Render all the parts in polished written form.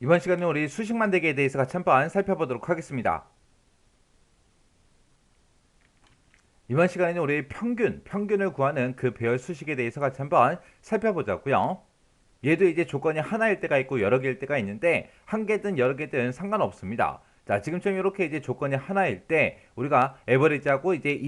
이번 시간에 우리 수식 만들기에 대해서 같이 한번 살펴보도록 하겠습니다. 이번 시간에는 우리 평균을 구하는 그 배열 수식에 대해서 같이 한번 살펴보자고요. 얘도 이제 조건이 하나일 때가 있고 여러 개일 때가 있는데 한 개든 여러 개든 상관없습니다. 자, 지금처럼 이렇게 이제 조건이 하나일 때 우리가 에버리지하고 이제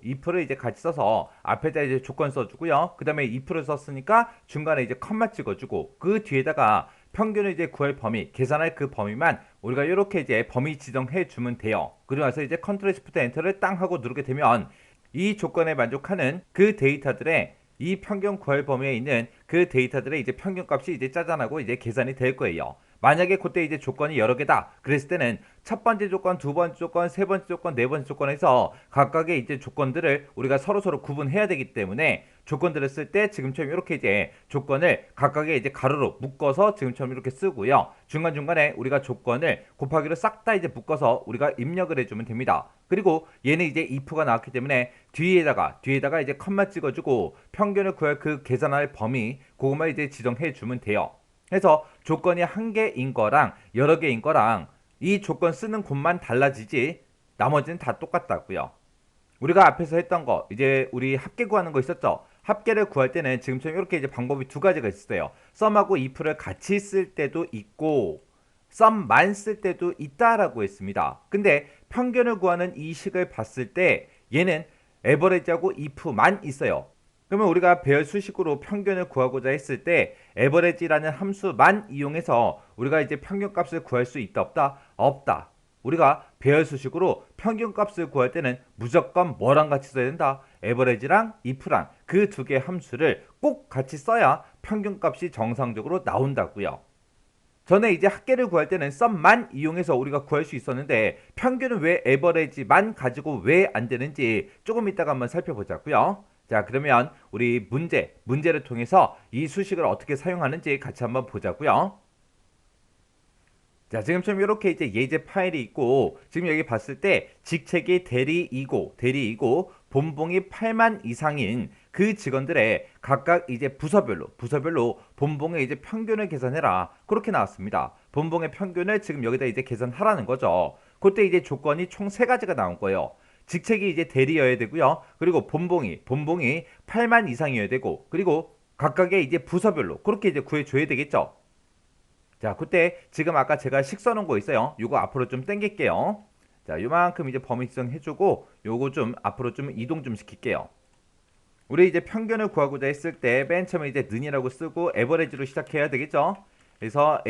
if를 이제 같이 써서 앞에다 이제 조건 써주고요. 그 다음에 if를 썼으니까 중간에 이제 컴마 찍어주고 그 뒤에다가 평균을 이제 구할 범위, 계산할 그 범위만 우리가 이렇게 이제 범위 지정해 주면 돼요. 그리고 나서 이제 컨트롤 시프트 엔터를 땅 하고 누르게 되면 이 조건에 만족하는 그 데이터들의 이 평균 구할 범위에 있는 그 데이터들의 이제 평균값이 이제 짜잔하고 이제 계산이 될 거예요. 만약에 그때 이제 조건이 여러 개다. 그랬을 때는 첫 번째 조건, 두 번째 조건, 세 번째 조건, 네 번째 조건에서 각각의 이제 조건들을 우리가 서로 구분해야 되기 때문에 조건들을 쓸 때 지금처럼 이렇게 이제 조건을 각각의 이제 가로로 묶어서 지금처럼 이렇게 쓰고요. 중간중간에 우리가 조건을 곱하기로 싹 다 이제 묶어서 우리가 입력을 해주면 됩니다. 그리고 얘는 이제 if가 나왔기 때문에 뒤에다가 이제 컴마 찍어주고 평균을 구할 그 계산할 범위 그것만 이제 지정해 주면 돼요. 그래서 조건이 한 개인 거랑 여러 개인 거랑 이 조건 쓰는 곳만 달라지지 나머지는 다 똑같다고요. 우리가 앞에서 했던 거 이제 우리 합계 구하는 거 있었죠. 합계를 구할 때는 지금처럼 이렇게 이제 방법이 두 가지가 있어요. 썸하고 if를 같이 쓸 때도 있고 썸만 쓸 때도 있다라고 했습니다. 근데 평균을 구하는 이 식을 봤을 때 얘는 에버리지하고 if만 있어요. 그러면 우리가 배열 수식으로 평균을 구하고자 했을 때 에버리지라는 함수만 이용해서 우리가 이제 평균값을 구할 수 있다 없다? 없다. 우리가 배열 수식으로 평균값을 구할 때는 무조건 뭐랑 같이 써야 된다? 에버리지랑 if랑 그 두 개의 함수를 꼭 같이 써야 평균값이 정상적으로 나온다고요. 전에 이제 합계를 구할 때는 썸만 이용해서 우리가 구할 수 있었는데 평균은 왜 에버리지만 가지고 왜 안 되는지 조금 이따가 한번 살펴보자고요. 자, 그러면 우리 문제를 통해서 이 수식을 어떻게 사용하는지 같이 한번 보자고요. 자, 지금처럼 이렇게 이제 예제 파일이 있고 지금 여기 봤을 때 직책이 대리이고 본봉이 8만 이상인 그 직원들의 각각 이제 부서별로 본봉의 이제 평균을 계산해라. 그렇게 나왔습니다. 본봉의 평균을 지금 여기다 이제 계산하라는 거죠. 그때 이제 조건이 총 세 가지가 나온 거예요. 직책이 이제 대리여야 되고요. 그리고 본봉이 8만 이상이어야 되고 그리고 각각의 이제 부서별로 그렇게 이제 구해줘야 되겠죠. 자, 그때 지금 아까 제가 식 써놓은 거 있어요. 요거 앞으로 좀 당길게요. 자, 요만큼 이제 범위 지정해주고 요거 좀 앞으로 좀 이동 좀 시킬게요. 우리 이제 평균을 구하고자 했을 때 맨 처음에 이제 는이라고 쓰고 에버리지로 시작해야 되겠죠. 그래서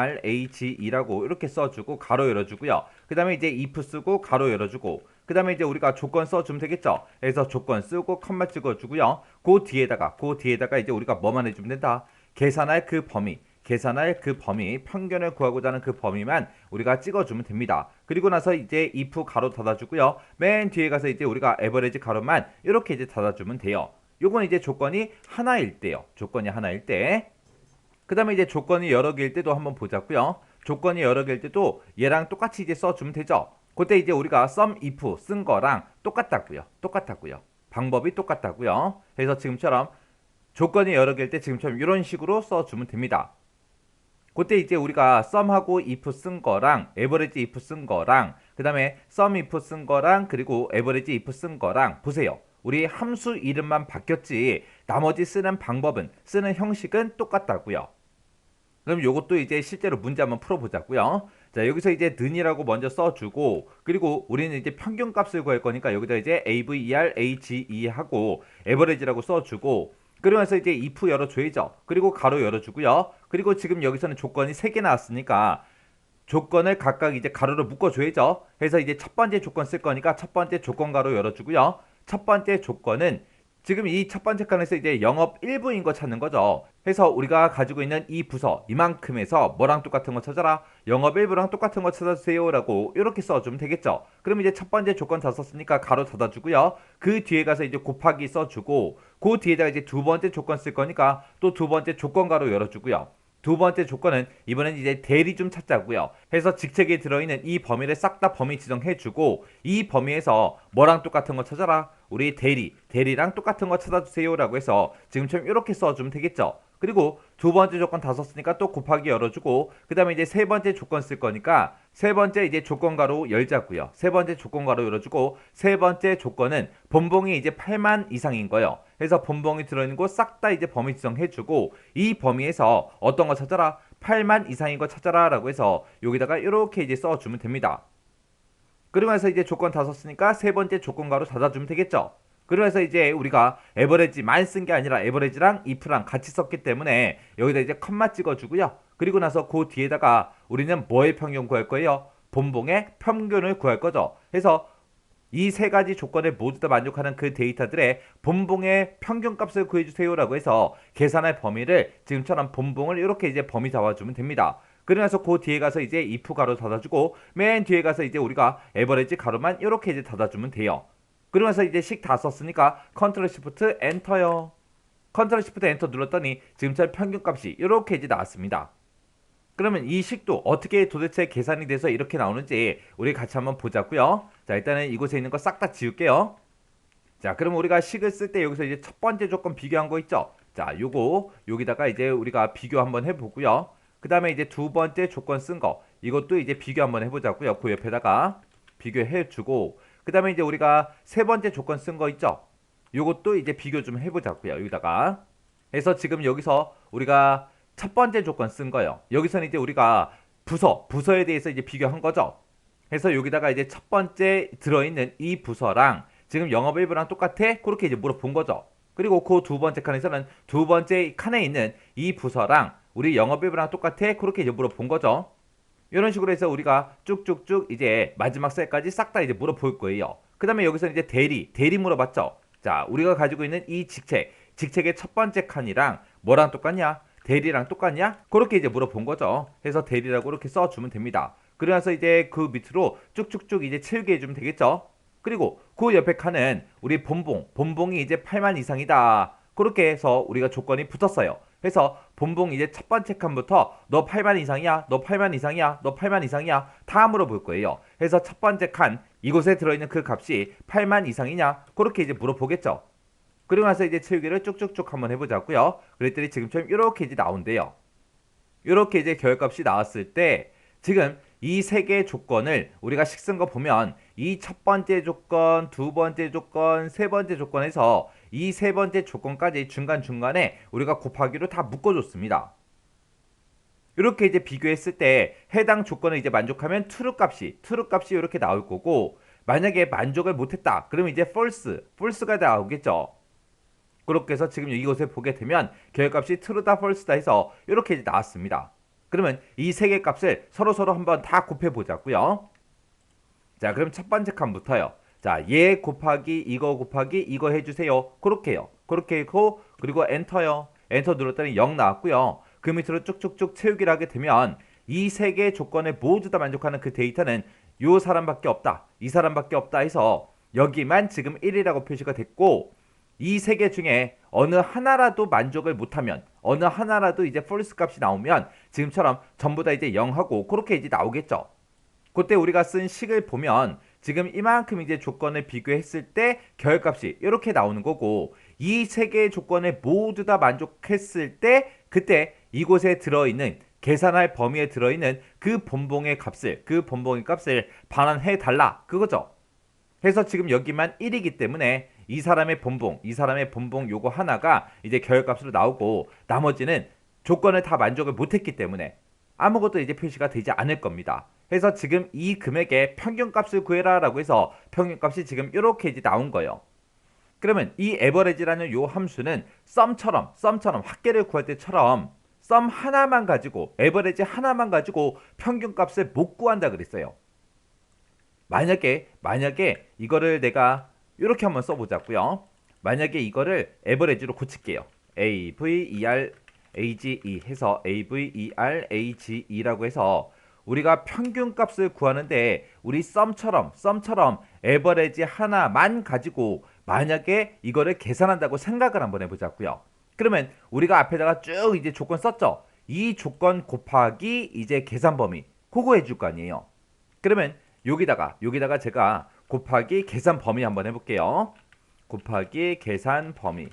average라고 이렇게 써주고 가로 열어주고요. 그 다음에 이제 if 쓰고 가로 열어주고 그 다음에 이제 우리가 조건 써주면 되겠죠. 그래서 조건 쓰고 컴마 찍어주고요. 그 뒤에다가 이제 우리가 뭐만 해주면 된다. 계산할 그 범위, 평균을 구하고자 하는 그 범위만 우리가 찍어주면 됩니다. 그리고 나서 이제 if 가로 닫아주고요. 맨 뒤에 가서 이제 우리가 에버리지 가로만 이렇게 이제 닫아주면 돼요. 요건 이제 조건이 하나일 때요. 조건이 하나일 때. 그 다음에 이제 조건이 여러 개일 때도 한번 보자고요. 조건이 여러 개일 때도 얘랑 똑같이 이제 써주면 되죠. 그때 이제 우리가 sum if 쓴 거랑 똑같았고요. 방법이 똑같다고요. 그래서 지금처럼 조건이 여러 개일 때 지금처럼 이런 식으로 써주면 됩니다. 그때 이제 우리가 썸하고 if 쓴 거랑 에버리지 if 쓴 거랑 그 다음에 sum if 쓴 거랑 그리고 에버리지 if 쓴 거랑 보세요. 우리 함수 이름만 바뀌었지 나머지 쓰는 방법은 쓰는 형식은 똑같다고요. 그럼 요것도 이제 실제로 문제 한번 풀어보자고요. 자, 여기서 이제 는이라고 먼저 써주고 그리고 우리는 이제 평균값을 구할 거니까 여기다 이제 average 하고 에버리지라고 써주고 그러면서 이제 if 열어줘야죠. 그리고 가로 열어주고요. 그리고 지금 여기서는 조건이 3개 나왔으니까 조건을 각각 이제 가로로 묶어줘야죠. 그래서 이제 첫 번째 조건 쓸 거니까 첫 번째 조건 가로 열어주고요. 첫 번째 조건은 지금 이 첫 번째 칸에서 이제 영업 일부인 거 찾는 거죠. 그래서 우리가 가지고 있는 이 부서 이만큼에서 뭐랑 똑같은 거 찾아라. 영업 일부랑 똑같은 거 찾아주세요 라고 이렇게 써주면 되겠죠. 그럼 이제 첫 번째 조건 다 썼으니까 가로 닫아주고요. 그 뒤에 가서 이제 곱하기 써주고 그 뒤에다가 이제 두 번째 조건 쓸 거니까 또 두 번째 조건 가로 열어주고요. 두 번째 조건은 이번엔 이제 대리 좀 찾자고요. 해서 직책에 들어있는 이 범위를 싹 다 범위 지정해주고 이 범위에서 뭐랑 똑같은 거 찾아라. 우리 대리랑 똑같은 거 찾아주세요 라고 해서 지금처럼 이렇게 써주면 되겠죠. 그리고 두 번째 조건 다 썼으니까 또 곱하기 열어주고, 그 다음에 이제 세 번째 조건 쓸 거니까 세 번째 이제 조건 가로 열자고요. 세 번째 조건 가로 열어주고, 세 번째 조건은 본봉이 이제 8만 이상인 거예요. 그래서 본봉이 들어있는 곳 싹 다 이제 범위 지정해주고, 이 범위에서 어떤 거 찾아라? 8만 이상인 거 찾아라 라고 해서 여기다가 이렇게 이제 써주면 됩니다. 그러면서 이제 조건 다 썼으니까 세 번째 조건 가로 닫아주면 되겠죠. 그러면서 이제 우리가 에버리지만 쓴 게 아니라 에버리지랑 if랑 같이 썼기 때문에 여기다 이제 컴마 찍어주고요. 그리고 나서 그 뒤에다가 우리는 뭐의 평균 구할 거예요? 본봉의 평균을 구할 거죠. 그래서 이 세 가지 조건에 모두 다 만족하는 그 데이터들의 본봉의 평균값을 구해주세요라고 해서 계산할 범위를 지금처럼 본봉을 이렇게 이제 범위 잡아주면 됩니다. 그러면서 그 뒤에 가서 이제 if 가로 닫아주고, 맨 뒤에 가서 이제 우리가 에버리지 가로만 이렇게 이제 닫아주면 돼요. 그러면서 이제 식 다 썼으니까 컨트롤 시프트 엔터요. 컨트롤 시프트 엔터 눌렀더니 지금처럼 평균값이 이렇게 이제 나왔습니다. 그러면 이 식도 어떻게 도대체 계산이 돼서 이렇게 나오는지 우리 같이 한번 보자고요. 자, 일단은 이곳에 있는 거 싹 다 지울게요. 자, 그럼 우리가 식을 쓸 때 여기서 이제 첫 번째 조건 비교한 거 있죠? 자, 요거 여기다가 이제 우리가 비교 한번 해보고요. 그 다음에 이제 두 번째 조건 쓴 거, 이것도 이제 비교 한번 해보자고요. 그 옆에다가 비교해주고, 그 다음에 이제 우리가 세 번째 조건 쓴 거 있죠? 요것도 이제 비교 좀 해보자고요. 여기다가 해서 지금 여기서 우리가 첫 번째 조건 쓴 거예요. 여기서는 이제 우리가 부서에 대해서 이제 비교한 거죠. 그래서 여기다가 이제 첫 번째 들어있는 이 부서랑 지금 영업 일부랑 똑같아? 그렇게 이제 물어본 거죠. 그리고 그 두 번째 칸에서는 두 번째 칸에 있는 이 부서랑 우리 영업 일부랑 똑같아? 그렇게 이제 물어본 거죠. 이런 식으로 해서 우리가 쭉쭉쭉 이제 마지막 셀까지 싹 다 이제 물어볼 거예요. 그 다음에 여기서 이제 대리 물어봤죠. 자, 우리가 가지고 있는 이 직책의 첫 번째 칸이랑 뭐랑 똑같냐? 대리랑 똑같냐? 그렇게 이제 물어본 거죠. 그래서 대리라고 이렇게 써주면 됩니다. 그러면서 이제 그 밑으로 쭉쭉쭉 이제 채우게 해주면 되겠죠. 그리고 그 옆에 칸은 우리 본봉이 이제 8만 이상이다. 그렇게 해서 우리가 조건이 붙었어요. 그래서 본봉 이제 첫 번째 칸부터 너 8만 이상이야? 너 8만 이상이야? 너 8만 이상이야? 다 물어볼 거예요. 그래서 첫 번째 칸 이곳에 들어있는 그 값이 8만 이상이냐? 그렇게 이제 물어보겠죠. 그리고 나서 이제 채우기를 쭉쭉쭉 한번 해보자고요. 그랬더니 지금처럼 이렇게 이제 나온대요. 이렇게 이제 결값이 나왔을 때 지금 이 세 개의 조건을 우리가 식 쓴 거 보면 이 첫 번째 조건, 두 번째 조건, 세 번째 조건에서 이 세 번째 조건까지 중간중간에 우리가 곱하기로 다 묶어줬습니다. 이렇게 이제 비교했을 때 해당 조건을 이제 만족하면 true 값이 이렇게 나올 거고, 만약에 만족을 못했다 그러면 이제 false가 나오겠죠. 그렇게 해서 지금 이곳에 보게 되면 결값이 true다 false다 해서 이렇게 나왔습니다. 그러면 이 세 개 값을 서로 한번 다 곱해 보자고요. 자, 그럼 첫 번째 칸부터요. 자, 얘 곱하기 이거 해주세요. 그렇게요. 그렇게 했고, 그리고 엔터요. 엔터 눌렀더니 0 나왔고요. 그 밑으로 쭉쭉쭉 채우기를 하게 되면 이 세 개의 조건에 모두 다 만족하는 그 데이터는 요 사람밖에 없다, 이 사람밖에 없다 해서 여기만 지금 1이라고 표시가 됐고, 이 세 개 중에 어느 하나라도 만족을 못하면, 어느 하나라도 이제 false 값이 나오면 지금처럼 전부 다 이제 0하고 그렇게 이제 나오겠죠. 그때 우리가 쓴 식을 보면 지금 이만큼 이제 조건을 비교했을 때 결값이 이렇게 나오는 거고, 이 세 개의 조건에 모두 다 만족했을 때 그때 이곳에 들어있는 계산할 범위에 들어있는 그 본봉의 값을 반환해 달라 그거죠. 그래서 지금 여기만 1이기 때문에 이 사람의 본봉 요거 하나가 이제 결값으로 나오고, 나머지는 조건을 다 만족을 못했기 때문에 아무것도 이제 표시가 되지 않을 겁니다. 그래서 지금 이 금액의 평균값을 구해라 라고 해서 평균값이 지금 이렇게 이제 나온 거예요. 그러면 이 average라는 요 함수는 썸처럼 합계를 구할 때처럼 썸 하나만 가지고, average 하나만 가지고 평균값을 못 구한다 그랬어요. 만약에 이거를 내가 이렇게 한번 써보자고요. 만약에 이거를 average로 고칠게요. AVERAGE 해서 AVERAGE라고 해서 우리가 평균값을 구하는데 우리 썸처럼 에버리지 하나만 가지고 만약에 이거를 계산한다고 생각을 한번 해보자고요. 그러면 우리가 앞에다가 쭉 이제 조건 썼죠. 이 조건 곱하기 이제 계산 범위 그거 해줄 거 아니에요. 그러면 여기다가 제가 곱하기 계산 범위 한번 해볼게요. 곱하기 계산 범위.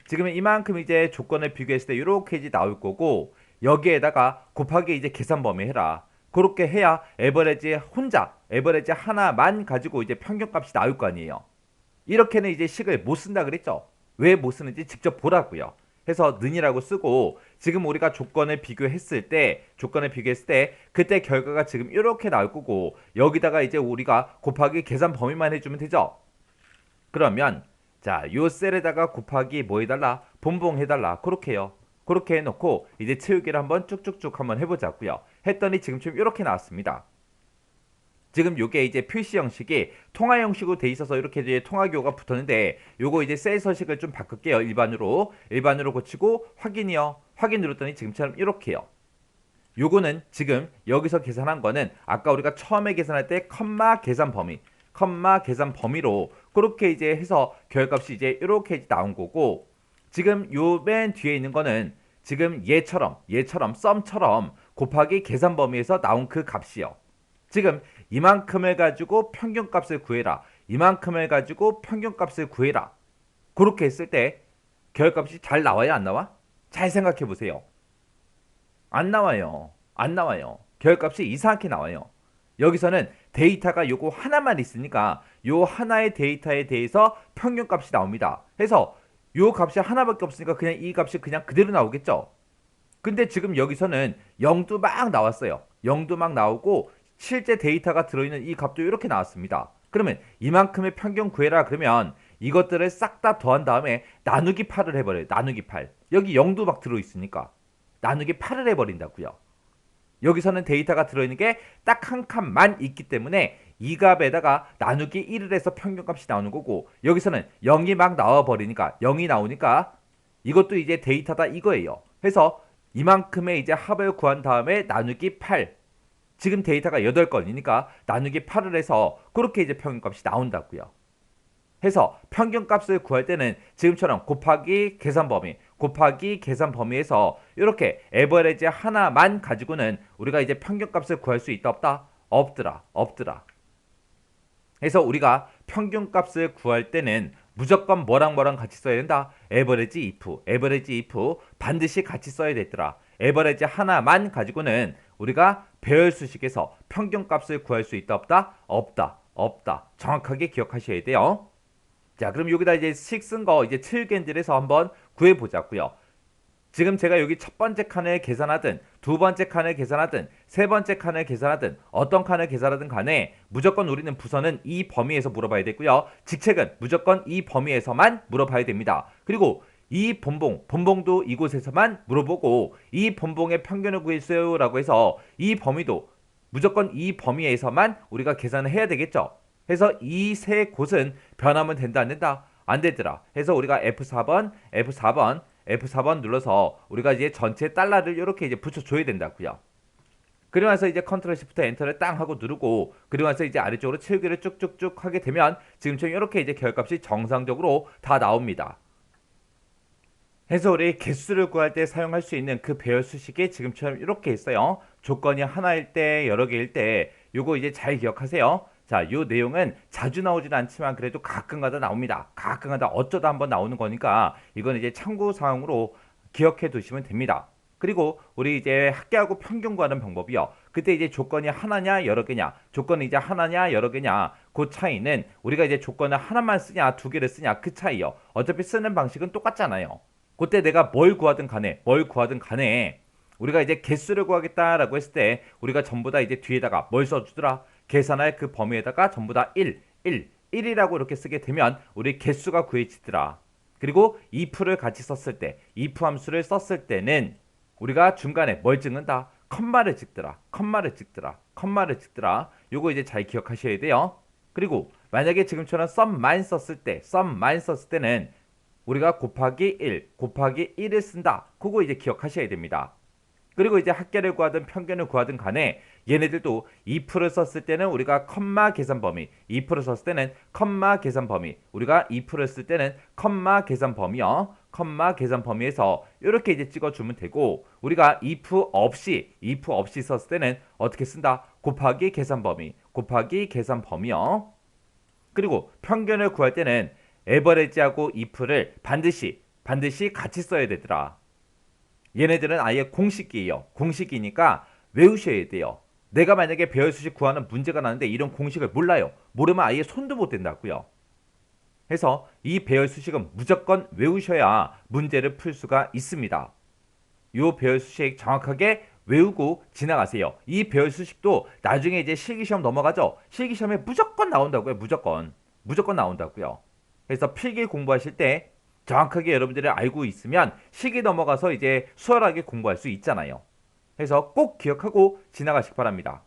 지금 이만큼 이제 조건을 비교했을 때 이렇게 이제 나올 거고 여기에다가 곱하기 이제 계산 범위 해라. 그렇게 해야 에버레지 혼자 에버레지 하나만 가지고 이제 평균값이 나올 거 아니에요. 이렇게는 이제 식을 못 쓴다 그랬죠. 왜 못 쓰는지 직접 보라고요. 해서 는이라고 쓰고 지금 우리가 조건을 비교했을 때 그때 결과가 지금 이렇게 나올 거고 여기다가 이제 우리가 곱하기 계산 범위만 해주면 되죠. 그러면 자, 요 셀에다가 곱하기 뭐 해달라? 본봉 해달라. 그렇게요. 그렇게 해놓고 이제 채우기를 한번 쭉쭉쭉 한번 해보자고요. 했더니 지금쯤 이렇게 나왔습니다. 지금 요게 이제 표시 형식이 통화 형식으로 돼 있어서 이렇게 이제 통화교가 붙었는데 요거 이제 셀 서식을 좀 바꿀게요. 일반으로 고치고 확인이요. 확인 누르더니 지금처럼 이렇게요. 요거는 지금 여기서 계산한 거는 아까 우리가 처음에 계산할 때 컴마 계산 범위로 그렇게 이제 해서 결값이 이제 이렇게 나온 거고 지금 요 맨 뒤에 있는 거는 지금 얘처럼 썸처럼 곱하기 계산 범위에서 나온 그 값이요. 지금 이만큼을 가지고 평균값을 구해라. 이만큼을 가지고 평균값을 구해라. 그렇게 했을 때 결값이 잘 나와요, 안 나와? 잘 생각해 보세요. 안 나와요. 안 나와요. 결값이 이상하게 나와요. 여기서는 데이터가 요거 하나만 있으니까 요 하나의 데이터에 대해서 평균값이 나옵니다. 해서 요 값이 하나밖에 없으니까 그냥 이 값이 그냥 그대로 나오겠죠. 근데 지금 여기서는 0도 막 나왔어요. 0도 막 나오고 실제 데이터가 들어있는 이 값도 이렇게 나왔습니다. 그러면 이만큼의 평균 구해라 그러면 이것들을 싹 다 더한 다음에 나누기 8을 해버려요. 나누기 8. 여기 0도 막 들어있으니까 나누기 8을 해버린다고요. 여기서는 데이터가 들어있는 게 딱 한 칸만 있기 때문에 이 값에다가 나누기 1을 해서 평균값이 나오는 거고 여기서는 0이 막 나와버리니까 0이 나오니까 이것도 이제 데이터다 이거예요. 해서 이만큼의 이제 합을 구한 다음에 나누기 8 지금 데이터가 8건이니까 나누기 8을 해서 그렇게 이제 평균값이 나온다고요. 해서 평균값을 구할 때는 지금처럼 곱하기 계산 범위에서 이렇게 에버리지 하나만 가지고는 우리가 이제 평균값을 구할 수 있다 없다? 없더라. 해서 우리가 평균값을 구할 때는 무조건 뭐랑 같이 써야 된다? 에버리지 if 반드시 같이 써야 되더라. 에버리지 하나만 가지고는 우리가 배열 수식에서 평균값을 구할 수 있다 없다. 정확하게 기억하셔야 돼요. 자, 그럼 여기다 이제 식 쓴 거 이제 7겐들에서 한번 구해 보자고요. 지금 제가 여기 첫 번째 칸을 계산하든 두 번째 칸을 계산하든 세 번째 칸을 계산하든 어떤 칸을 계산하든 간에 무조건 우리는 부서는 이 범위에서 물어봐야 되고요. 직책은 무조건 이 범위에서만 물어봐야 됩니다. 그리고 이 본봉도 이곳에서만 물어보고 이 본봉의 평균을 구해주세요 라고 해서 이 범위도 무조건 이 범위에서만 우리가 계산을 해야 되겠죠. 해서 이 세 곳은 변하면 된다 안 된다? 안 되더라. 해서 우리가 F4번 눌러서 우리가 이제 전체 달러를 이렇게 이제 붙여줘야 된다고요. 그리고 나서 이제 컨트롤 시프트 엔터를 땅 하고 누르고 그리고 나서 이제 아래쪽으로 채우기를 쭉쭉쭉 하게 되면 지금처럼 이렇게 이제 결값이 정상적으로 다 나옵니다. 해서 우리 개수를 구할 때 사용할 수 있는 그 배열 수식이 지금처럼 이렇게 있어요. 조건이 하나일 때 여러 개일 때 요거 이제 잘 기억하세요. 자, 요 내용은 자주 나오지는 않지만 그래도 가끔가다 나옵니다. 가끔가다 어쩌다 한번 나오는 거니까 이건 이제 참고 사항으로 기억해 두시면 됩니다. 그리고 우리 이제 합계하고 평균 구하는 방법이요. 그때 이제 조건이 하나냐 여러 개냐, 조건이 이제 하나냐 여러 개냐, 그 차이는 우리가 이제 조건을 하나만 쓰냐 두 개를 쓰냐 그 차이요. 어차피 쓰는 방식은 똑같잖아요. 그때 내가 뭘 구하든 간에 우리가 이제 개수를 구하겠다라고 했을 때 우리가 전부 다 이제 뒤에다가 뭘 써주더라? 계산할 그 범위에다가 전부 다 1이라고 이렇게 쓰게 되면 우리 개수가 구해지더라. 그리고 if를 같이 썼을 때, if 함수를 썼을 때는 우리가 중간에 뭘 찍는다? 컴마를 찍더라. 요거 이제 잘 기억하셔야 돼요. 그리고 만약에 지금처럼 썸만 썼을 때는 우리가 곱하기 1을 쓴다. 그거 이제 기억하셔야 됩니다. 그리고 이제 합계를 구하든 평균을 구하든 간에 얘네들도 if를 썼을 때는 우리가 컴마 계산 범위, if를 썼을 때는 컴마 계산 범위, 우리가 if를 쓸 때는 컴마 계산 범위요. 컴마 계산 범위에서 이렇게 이제 찍어주면 되고 우리가 if 없이 썼을 때는 어떻게 쓴다? 곱하기 계산 범위요. 그리고 평균을 구할 때는 에버리지하고 if를 반드시 반드시 같이 써야 되더라. 얘네들은 아예 공식이에요. 공식이니까 외우셔야 돼요. 내가 만약에 배열 수식 구하는 문제가 나는데 이런 공식을 몰라요. 모르면 아예 손도 못 댄다고요. 해서 이 배열 수식은 무조건 외우셔야 문제를 풀 수가 있습니다. 이 배열 수식 정확하게 외우고 지나가세요. 이 배열 수식도 나중에 이제 실기시험 넘어가죠. 실기시험에 무조건 나온다고요. 무조건 나온다고요. 그래서 필기 공부하실 때 정확하게 여러분들이 알고 있으면 실기 넘어가서 이제 수월하게 공부할 수 있잖아요. 그래서 꼭 기억하고 지나가시기 바랍니다.